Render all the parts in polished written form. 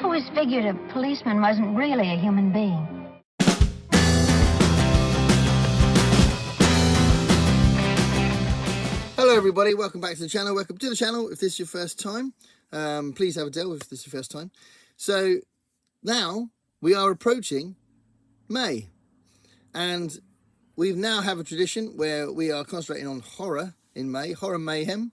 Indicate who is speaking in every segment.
Speaker 1: always figured a policeman wasn't really a human being.
Speaker 2: Hello everybody, welcome back to the channel. Welcome to the channel if this is your first time. Please have a deal if this is your first time. So now we are approaching May, and we now have a tradition where we are concentrating on horror in May, Horror Mayhem.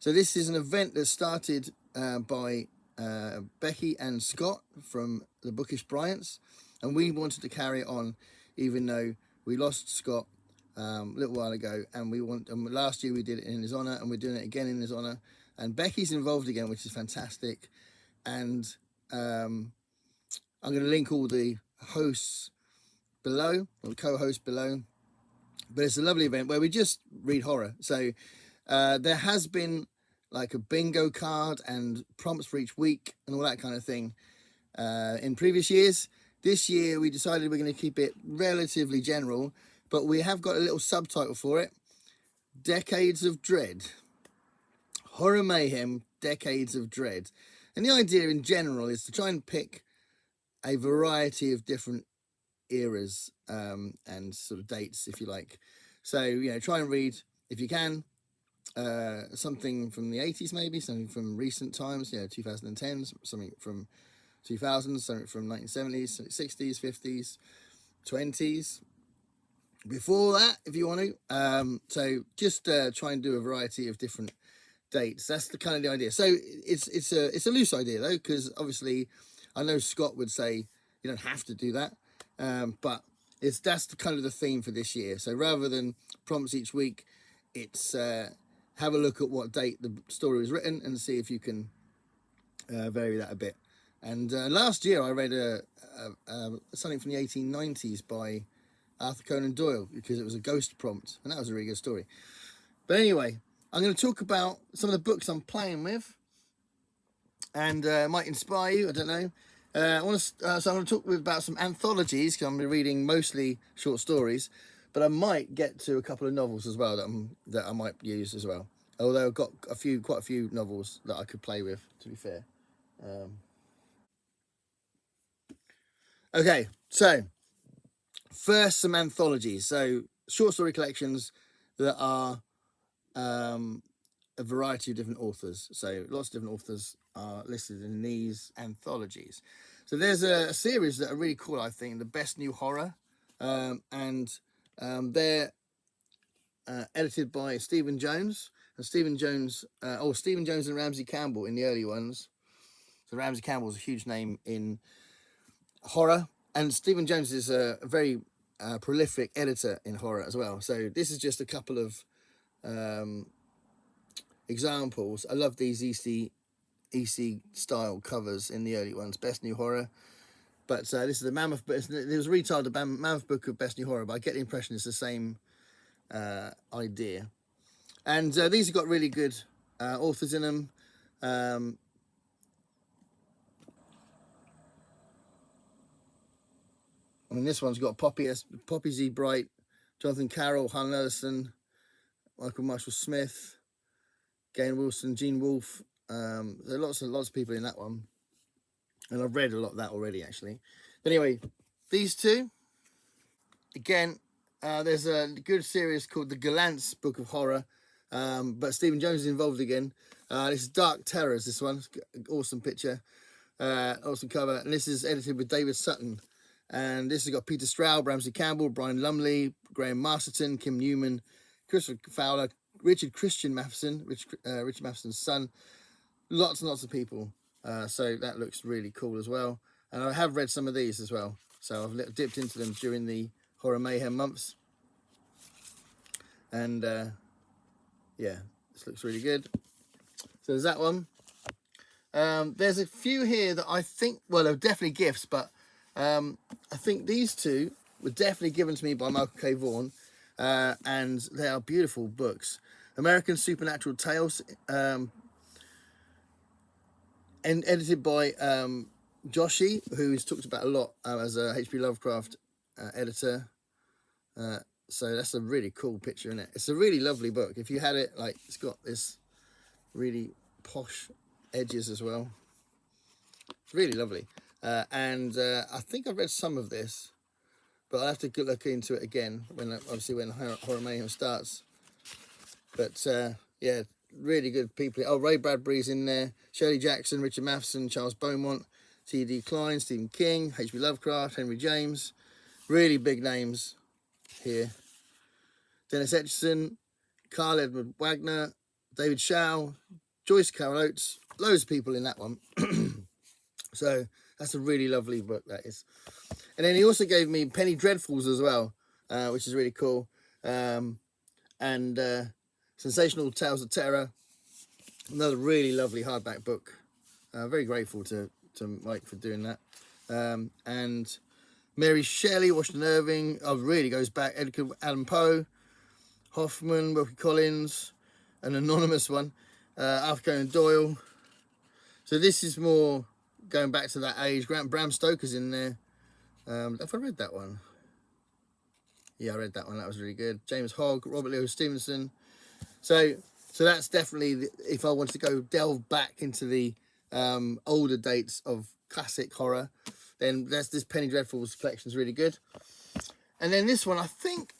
Speaker 2: So this is an event that started by Becky and Scott from the Bookish Bryants, and we wanted to carry it on even though we lost Scott a little while ago, and last year we did it in his honor, and we're doing it again in his honor, and Becky's involved again, which is fantastic. And I'm going to link all the hosts below, or the co-hosts below, but it's a lovely event where we just read horror. So there has been like a bingo card and prompts for each week and all that kind of thing in previous years. This year we decided we're going to keep it relatively general, but we have got a little subtitle for it: Decades of Dread. Horror Mayhem, Decades of Dread. And the idea in general is to try and pick a variety of different eras and sort of dates, if you like. So, you know, try and read, if you can, something from the 80s maybe, something from recent times, you know, 2010s, something from 2000s, something from 1970s, 60s, 50s, 20s. Before that, if you want to. So just try and do a variety of different dates. That's the kind of the idea. So it's a loose idea though, because obviously I know Scott would say you don't have to do that, but that's the kind of the theme for this year. So rather than prompts each week, it's have a look at what date the story was written and see if you can vary that a bit. And last year I read something from the 1890s by Arthur Conan Doyle, because it was a ghost prompt, and that was a really good story. But anyway, I'm going to talk about some of the books I'm playing with, and might inspire you, I don't know. So I'm going to talk about some anthologies, because I'm reading mostly short stories, but I might get to a couple of novels as well that I might use as well. Although I've got quite a few novels that I could play with, to be fair. Okay, so first, some anthologies. So short story collections that are a variety of different authors. So lots of different authors are listed in these anthologies. So there's a series that are really cool, I think, the Best New Horror, and they're edited by Stephen Jones. And Stephen Jones and Ramsey Campbell in the early ones. So Ramsey Campbell's a huge name in horror, and Stephen Jones is a very prolific editor in horror as well. So this is just a couple of examples. I love these EC style covers in the early ones. Best New Horror, but this is the Mammoth. It was retitled the Mammoth Book of Best New Horror, but I get the impression it's the same idea. And these have got really good authors in them. I mean, this one's got Poppy Z. Bright, Jonathan Carroll, Han Ellison, Michael Marshall Smith, Gain Wilson, Gene Wolfe. There are lots of people in that one, and I've read a lot of that already, actually. But anyway, these two, again, there's a good series called The Gallants Book of Horror, but Stephen Jones is involved again. This is Dark Terrors, this one. Awesome picture, awesome cover, and this is edited with David Sutton. And this has got Peter Straub, Ramsey Campbell, Brian Lumley, Graham Masterton, Kim Newman, Christopher Fowler, Richard Christian Matheson, Richard Matheson's son. Lots and lots of people. So that looks really cool as well. And I have read some of these as well. So I've dipped into them during the Horror Mayhem months. And yeah, this looks really good. So there's that one. There's a few here that I think, well, they're definitely gifts, but I think these two were definitely given to me by Michael K. Vaughan, and they are beautiful books. American Supernatural Tales, and edited by Joshi, who's talked about a lot as a H.P. Lovecraft editor. So that's a really cool picture, isn't it? It's a really lovely book. If you had it, like, it's got this really posh edges as well. really lovely. And I think I've read some of this, but I'll have to look into it again when Horror Mayhem starts. But yeah, really good people. Oh, Ray Bradbury's in there, Shirley Jackson, Richard Matheson, Charles Beaumont, T.D. Klein, Stephen King, H.P. Lovecraft, Henry James. Really big names here. Dennis Etchison, Carl Edward Wagner, David Shaw, Joyce Carol Oates. Loads of people in that one. So that's a really lovely book, that is. And then he also gave me Penny Dreadfuls as well, which is really cool. And Sensational Tales of Terror, another really lovely hardback book. Very grateful to Mike for doing that. And Mary Shelley, Washington Irving, really goes back. Edgar Allan Poe, Hoffman, Wilkie Collins, an anonymous one, Arthur Conan Doyle. So this is more going back to that age. Bram Stoker's in there. Have I read that one? Yeah, I read that one. That was really good. James Hogg, Robert Louis Stevenson. So that's definitely, if I wanted to go delve back into the older dates of classic horror, then this Penny Dreadfuls collection is really good. And then this one, I think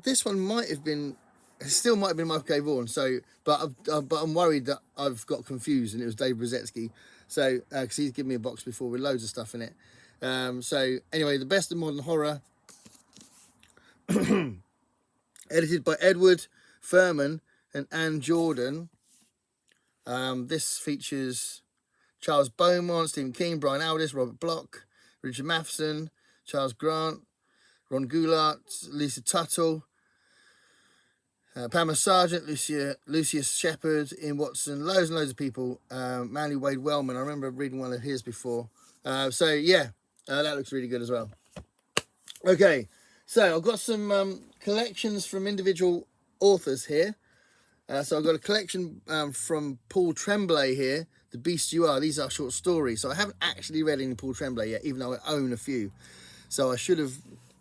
Speaker 2: this one might have been, it still might have been Michael K. Vaughan. So, but I'm worried that I've got confused and it was Dave Brzezinski. So, because he's given me a box before with loads of stuff in it. So anyway, The Best of Modern Horror, edited by Edward Furman and Anne Jordan. This features Charles Beaumont, Stephen King, Brian Aldiss, Robert Bloch, Richard Matheson, Charles Grant, Ron Goulart, Lisa Tuttle, Pamela Sargent, Lucius Shepard, Ian Watson, loads and loads of people. Manly Wade Wellman, I remember reading one of his before. So yeah, that looks really good as well. Okay, so I've got some collections from individual authors here. So I've got a collection from Paul Tremblay here, The Beast You Are. These are short stories. So I haven't actually read any Paul Tremblay yet, even though I own a few. So I should have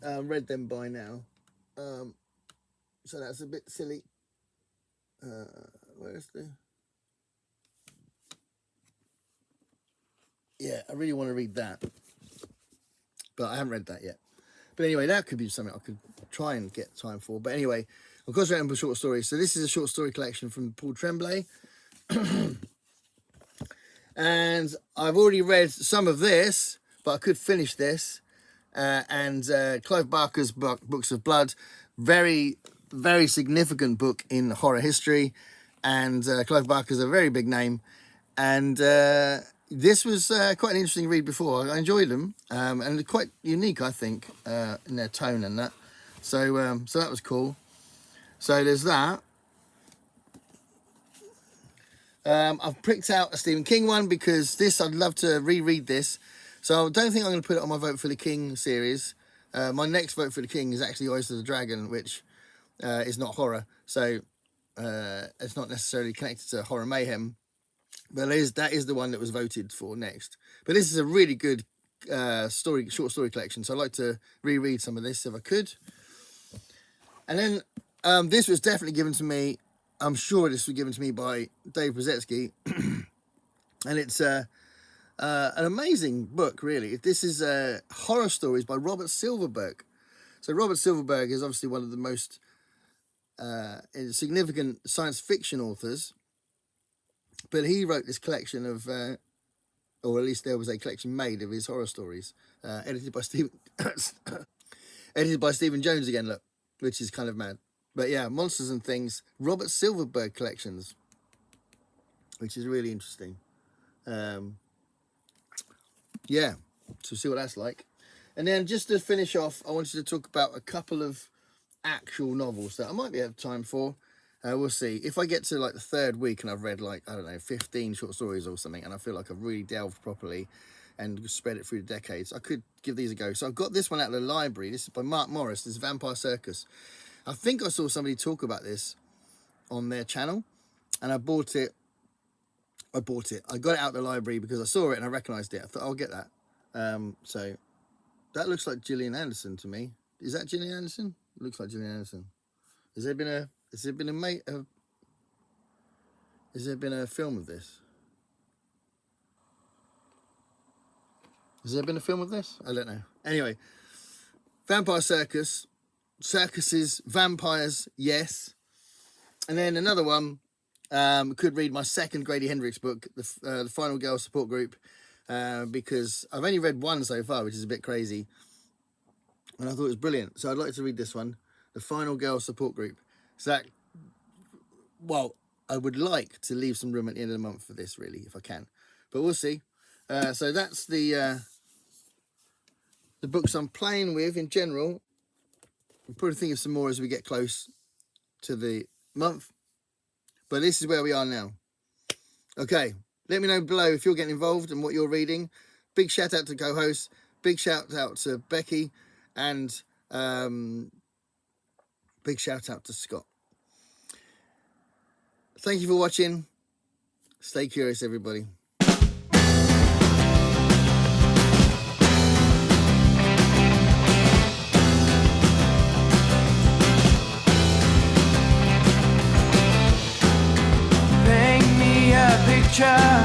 Speaker 2: read them by now. So that's a bit silly. Where's the... Yeah, I really want to read that. But I haven't read that yet. But anyway, that could be something I could try and get time for. But anyway, of course, I remember short stories. So this is a short story collection from Paul Tremblay. And I've already read some of this, but I could finish this. And Clive Barker's book, Books of Blood, very, very significant book in horror history. And Clive Barker's a very big name. And this was quite an interesting read before. I enjoyed them. And quite unique, I think, in their tone and that. So, so that was cool. So there's that. I've pricked out a Stephen King one because this, I'd love to reread this. So I don't think I'm going to put it on my Vote for the King series. My next Vote for the King is actually Eyes of the Dragon, which is not horror. So it's not necessarily connected to Horror Mayhem. But that is the one that was voted for next. But this is a really good short story collection. So I'd like to reread some of this if I could. And then this was definitely given to me. I'm sure this was given to me by Dave Brzezinski. And it's an amazing book, really. This is Horror Stories by Robert Silverberg. So Robert Silverberg is obviously one of the most significant science fiction authors. But he wrote this collection of, or at least there was a collection made of his horror stories, edited by Stephen Jones again, look, which is kind of mad. But yeah, Monsters and Things, Robert Silverberg collections, which is really interesting. Yeah, so see what that's like. And then just to finish off, I wanted to talk about a couple of actual novels that I might be able time for. We'll see. If I get to like the third week and I've read like, I don't know, 15 short stories or something, and I feel like I've really delved properly and spread it through the decades, I could give these a go. So I've got this one out of the library. This is by Mark Morris. This is Vampire Circus. I think I saw somebody talk about this on their channel, and I bought it. I got it out of the library because I saw it and I recognised it. I thought, I'll get that. So that looks like Gillian Anderson to me. Is that Gillian Anderson? It looks like Gillian Anderson. Has there been a film of this? Has there been a film of this? I don't know. Anyway, Vampire Circus, circuses, vampires, yes. And then another one, could read my second Grady Hendrix book, the Final Girl Support Group, because I've only read one so far, which is a bit crazy. And I thought it was brilliant. So I'd like to read this one, the Final Girl Support Group. So that, well, I would like to leave some room at the end of the month for this, really, if I can. But we'll see. So that's the books I'm playing with in general. I'll probably think of some more as we get close to the month. But this is where we are now. Okay, let me know below if you're getting involved and what you're reading. Big shout out to co-hosts. Big shout out to Becky. And big shout out to Scott. Thank you for watching. Stay curious, everybody.
Speaker 3: Paint me a picture